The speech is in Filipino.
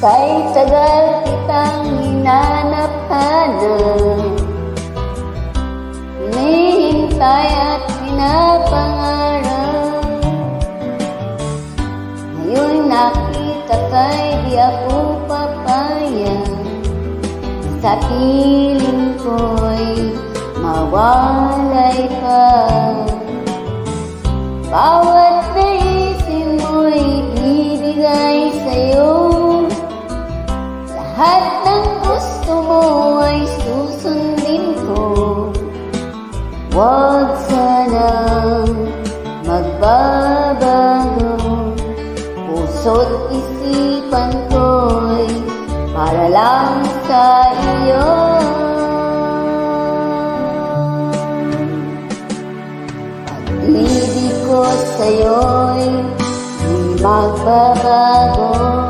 Kay tagal kitang hinanap-hanap, hinihintay at pinapangarap. Ngayon nakita kay di ako papayag, sa piling ko'y mawalay ka. Bawat naisin mo'y bibigay sa'yo, lahat ng gusto mo ay susundin ko. Huwag sanang magbabago, puso't isipan ko'y para lang sa iyo. Pag-ibig ko sa'yo'y di magbabago,